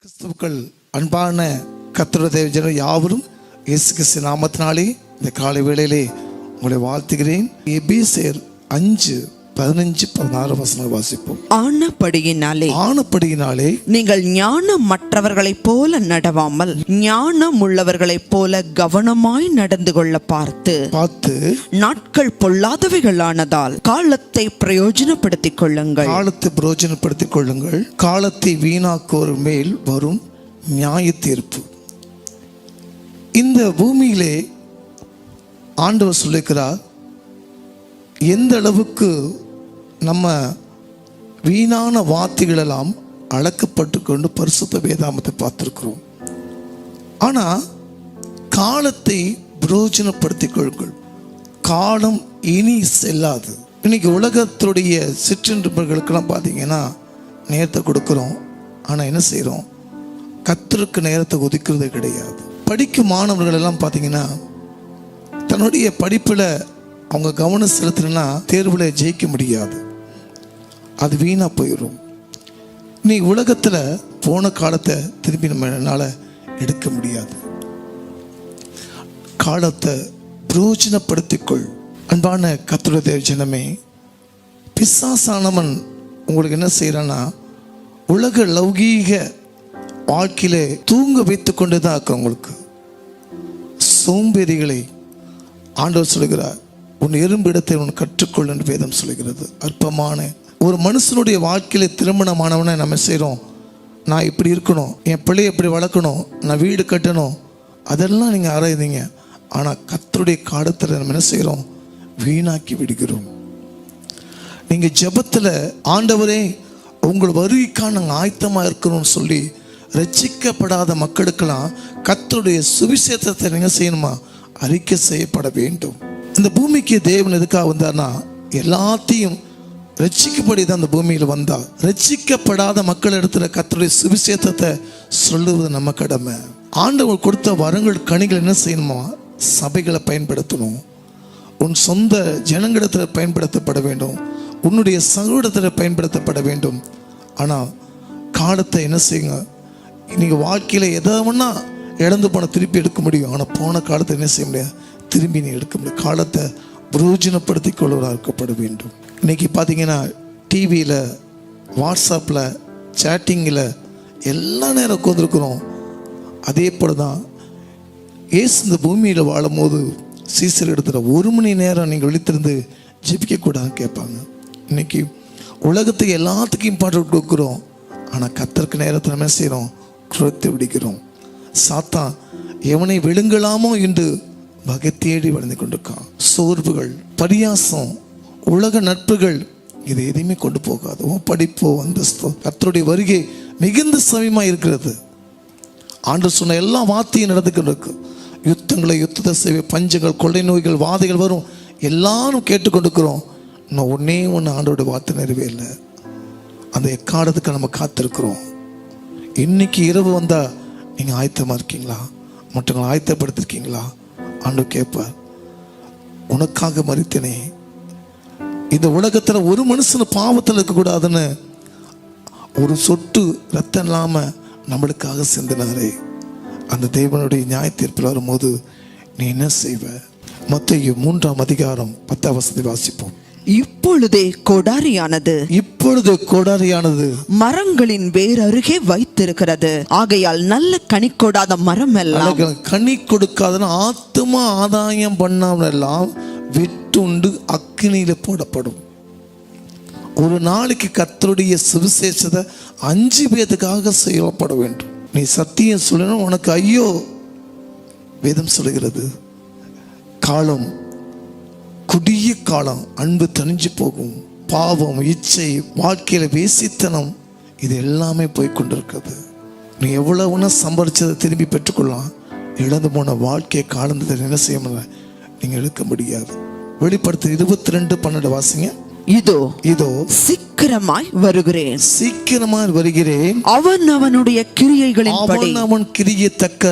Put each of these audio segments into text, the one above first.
கிறிஸ்துவுக்குள் அன்பான கர்த்தருடைய தேவஜனங்கள் யாவரும் இயேசு கிறிஸ்து நாமத்தினாலே இந்த காலை வேளையிலே உங்களை வாழ்த்துகிறேன். எபேசியர் 5:15-16 வசனங்கள் வாசிப்போம். ஆனபடியினாலே நீங்கள் ஞானமற்றவர்களைப் போல நடவாமல் ஞானம் உள்ளவர்களைப் போல கவனமாய் நடந்து கொள்ள பார்த்து நாட்கள் பொல்லாதவைகளானதால் காலத்தை பிரயோஜனப்படுத்திக் கொள்ளுங்கள். காலத்தை வீணாக்குவோர் மேல் வரும் நியாய தீர்ப்பு. இந்த பூமியிலே ஆண்டவர் சொல்லிக்கிறார், எந்த அளவுக்கு நம்ம வீணான வார்த்தைகளெல்லாம் அளக்கப்பட்டு கொண்டு பரிசுத்த வேதாமத்தை பார்த்துருக்கிறோம். ஆனால் காலத்தை பிரயோஜனப்படுத்திக் கொள்ளுங்கள். காலம் இனி செல்லாது. இன்னைக்கு உலகத்துடைய சிற்றின்பர்களுக்கெல்லாம் பார்த்தீங்கன்னா நேரத்தை கொடுக்குறோம், ஆனால் என்ன செய்கிறோம்? கர்த்தருக்கு நேரத்தை ஒதுக்குறதே கிடையாது. படிக்கும் மாணவர்கள் எல்லாம் பார்த்தீங்கன்னா தன்னுடைய படிப்பில் அவங்க கவனம் செலுத்தினா தேர்வில் ஜெயிக்க முடியாது, அது வீணாக போயிடும். நீ உலகத்தில் போன காலத்தை திரும்பி நம்ம என்னால் எடுக்க முடியாது. காலத்தை பிரயோஜனப்படுத்திக்கொள். அன்பான கர்த்தருடைய தேவ ஜனமே, பிசாசானவன் உங்களுக்கு என்ன செய்கிறான்னா உலக லௌகீக வாழ்க்கையிலே தூங்க வைத்து கொண்டு தான் இருக்கு. உங்களுக்கு சோம்பேறிகளை ஆண்டவர் சொல்கிறார், உன் எறும்பு இடத்தை உன் கற்றுக்கொள் என்று வேதம் சொல்கிறது. அற்பமான ஒரு மனுஷனுடைய வாழ்க்கையில திருமணமானவனை நம்ம செய்கிறோம், நான் இப்படி இருக்கணும், என் பிள்ளையை எப்படி வளர்க்கணும், நான் வீடு கட்டணும், அதெல்லாம் நீங்கள் ஆராய்ந்தீங்க. ஆனால் கர்த்தருடைய காலத்தில் நம்ம என்ன செய்கிறோம்? வீணாக்கி விடுகிறோம். நீங்கள் ஜெபத்தில் ஆண்டவரே உங்கள் வருகைக்காக நாங்கள் ஆயத்தமாக இருக்கிறோம்னு சொல்லி ரட்சிக்கப்படாத மக்களுக்கெல்லாம் கர்த்தருடைய சுவிசேஷத்தை நீங்கள் செய்யணுமா? அறிக்கை செய்யப்பட வேண்டும். இந்த பூமிக்கு தேவன் எதுக்காக வந்தார்னா எல்லாத்தையும் ரட்சிக்கப்படி தான் அந்த பூமியில் வந்தார். ரட்சிக்கப்படாத மக்கள் இடத்துல கர்த்தருடைய சுவிசேஷத்தை சொல்லுவது நம்ம கடமை. ஆண்டவர் கொடுத்த வரங்கள் கனிகள் என்ன செய்யணுமா? சபைகளை பயன்படுத்தணும். உன் சொந்த ஜனங்களிடத்தில் பயன்படுத்தப்பட வேண்டும், உன்னுடைய சகோதரத்தில் பயன்படுத்தப்பட வேண்டும். ஆனால் காலத்தை என்ன செய்யுங்க? நீங்கள் வாழ்க்கையில் எதாவன்னா இழந்து போன திருப்பி எடுக்க முடியும், ஆனால் போன காலத்தை என்ன செய்ய முடியாது, திரும்பி நீ எடுக்க முடியும். காலத்தை பிரயோஜனப்படுத்தி கொள்வதாக இருக்கப்பட வேண்டும். இன்றைக்கி பார்த்தீங்கன்னா டிவியில், வாட்ஸ்அப்பில், சேட்டிங்கில் எல்லா நேரம் உட்காந்துருக்குறோம். அதே போல் தான் ஏசு இந்த பூமியில் வாழும் போது சீசர் இடத்துல 1 மணி நேரம் நீங்கள் விழித்திருந்து ஜெபிக்கக்கூடாதுன்னு கேட்பாங்க. இன்றைக்கி உலகத்துக்கு எல்லாத்துக்கும் இம்பார்ட்டன்ட் கொடுக்குறோம், ஆனால் கர்த்தருக்கு நேரத்தை நம்ம செய்கிறோம், குறைத்து விடுகிறோம். சாத்தான் எவனை விழுங்கலாமோ என்று வகை தேடி வளர்ந்து கொண்டிருக்கான். சோர்வுகள், பரியாசம், உலக நட்புகள், இது எதையுமே கொண்டு போகாது. படிப்போ அந்தஸ்தோ, கர்த்தருடைய வருகை மிகுந்த சமயமாக இருக்கிறது. ஆண்டவர் சொன்ன எல்லா வார்த்தையும் நடந்து கொண்டிருக்கு. யுத்தத்தை செய்ய, பஞ்சங்கள், கொள்ளை நோய்கள், வாதைகள் வரும், எல்லாரும் கேட்டுக்கொண்டிருக்கிறோம். இன்னும் ஒன்று ஆண்டோட வார்த்தை நிறைவேறல. அந்த எக்காலத்துக்கு நம்ம காத்திருக்கிறோம். இன்னைக்கு இரவு வந்தால் நீங்கள் ஆயத்தமாக இருக்கீங்களா? மற்றவங்களை ஆயத்தப்படுத்திருக்கீங்களா? ஆண்டவர் கேட்பார், உனக்காக மரித்தனே. இந்த உலகத்தில் ஒரு மனுஷன் பாவத்தில் இருக்கக்கூடாதுன்னு ஒரு சொட்டு ரத்தம் இல்லாமல் நம்மளுக்காக சிந்தினாரே. அந்த தேவனுடைய நியாய தீர்ப்பில் வரும்போது நீ என்ன செய்வ? மத்தேயு 3:10 வாசிப்போம். இப்பொழுது கோடாரியானது மரங்களின் வேர் அருகே வைத்திருக்கிறது. ஆகையால் நல்ல கனி கொடாத மரம் எல்லாம், கனி கொடுக்காத ஆத்துமா ஆதாயம் பண்ணாமல் எல்லாம் வெட்டுண்டு அக்கினியில போடப்படும். ஒரு நாளைக்கு கர்த்தருடைய சுவிசேஷத்தை 5 பேத்துக்காக செய்யப்பட வேண்டும். நீ சத்தியம் சொல்லணும், உனக்கு ஐயோ. வேதம் சொல்லுகிறது, காலம் குடிய காலம், அன்பு தணிஞ்சு போகும், பாவம், இச்சை, வாழ்க்கையில வேசித்தனம், இது எல்லாமே போய் கொண்டிருக்கிறது. நீ எவ்வளவுனா சம்பாதிச்சதை திரும்பி பெற்றுக்கொள்ளலாம், இழந்து போன வாழ்க்கையை காலத்தை என்ன செய்ய முடியல, நீங்க எடுக்க முடியாது. வெளிப்படுத்த 22:12 வாசிங்க. இதோ சீக்கிரமாய் வருகிறேன். அவனுடைய கிரியைகளின்படி அவன் கிரியத்தக்க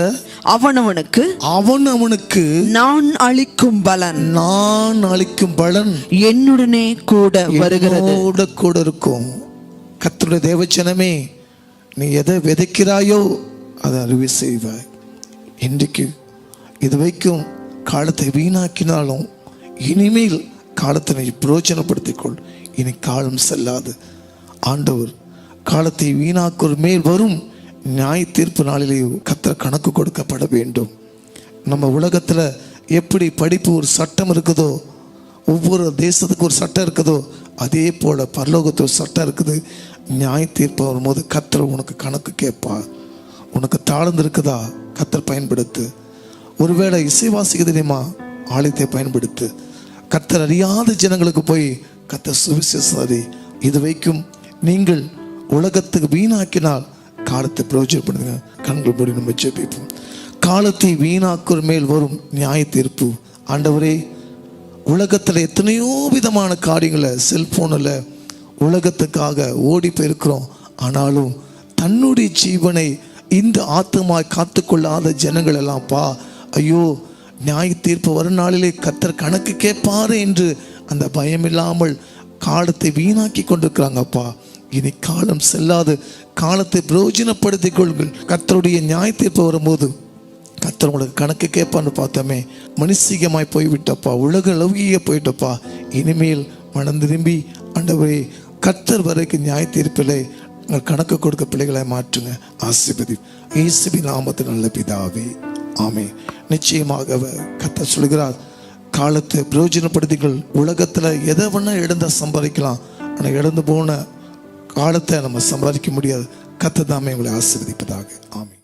அவனவனுக்கு நான் அளிக்கும் பலன் என்னுடனே கூட வருகிறது. கூட இருக்கும். கர்த்தருடைய தேவஜனமே, நீ எதை விதைக்கிறாயோ அதை அறுவை செய்வாய். இன்றைக்கு இது வரைக்கும் காலத்தை வீணாக்கினாலும் இனிமேல் காலத்தை நீ பிரயோஜனப்படுத்திக்கொள். இனி காலம் செல்லாது. ஆண்டவர் காலத்தை வீணாக்குற மேல் வரும் நியாய தீர்ப்பு நாளிலே கர்த்தர் கணக்கு கொடுக்கப்பட வேண்டும். நம்ம உலகத்தில் எப்படி படிப்பு ஒரு சட்டம் இருக்குதோ, ஒவ்வொரு தேசத்துக்கு ஒரு சட்டம் இருக்குதோ, அதே போல் பரலோகத்தில் ஒரு சட்டம் இருக்குது. நியாய தீர்ப்பு வரும்போது கர்த்தர் உனக்கு கணக்கு கேட்பார். உனக்கு தாழ்ந்து இருக்குதா, கர்த்தர் பயன்படுத்து. ஒருவேளை இசைவாசிக்க தெரியுமா, ஆலயத்தை பயன்படுத்து. கர்த்தர் அறியாத ஜனங்களுக்கு போய் கர்த்தர் சுவிசேஷம். இது வைக்கும் நீங்கள் உலகத்துக்கு வீணாக்கினால் காலத்தை பிரயோஜனப்படுத்துங்க. கண்கள் மூடி நம்ம ஜெபிப்போம். காலத்தை வீணாக்குற மேல் வரும் நியாய தீர்ப்பு. ஆண்டவரே, உலகத்தில் எத்தனையோ விதமான காரியங்களை செல்போனில் உலகத்துக்காக ஓடி போயிருக்கிறோம். ஆனாலும் தன்னுடைய ஜீவனை இந்த ஆத்மாய் காத்து கொள்ளாத ஜனங்கள் எல்லாம்ப்பா, ஐயோ நியாய தீர்ப்பு வரும் நாளிலே கர்த்தர் கணக்கு கேட்பாரு என்று அந்த பயம் இல்லாமல் காலத்தை வீணாக்கி கொண்டிருக்கிறாங்கப்பா. இனி காலம் செல்லாது. காலத்தை பிரயோஜனப்படுத்திக் கொள்ளுங்கள். கர்த்தருடைய நியாய தீர்ப்பு வரும்போது கர்த்தர் உங்களுக்கு கணக்கு கேட்பான்னு பார்த்தோமே, மனுஷிகமாய் போய்விட்டப்பா, உலக லௌகிய போயிட்டப்பா. இனிமேல் மனம் திரும்பி ஆண்டவரே கர்த்தர் வரைக்கும் நியாய தீர்ப்பிலே கணக்கு கொடுக்க பிள்ளைகளை மாற்றுங்க. ஆசீர்வதி இயேசுவின் நாமத்தில் நல்ல பிதாவே, ஆமென். நிச்சயமாக கர்த்தர் சொல்கிறார், காலத்தை பிரயோஜனப்படுத்திகள். உலகத்தில் எதை வேணா இழந்தால் சம்பாதிக்கலாம், ஆனால் இழந்து போன காலத்தை நம்ம சம்பாதிக்க முடியாது. கர்த்தர் தாமே உங்களை ஆசீர்வதிப்பதாக. ஆமென்.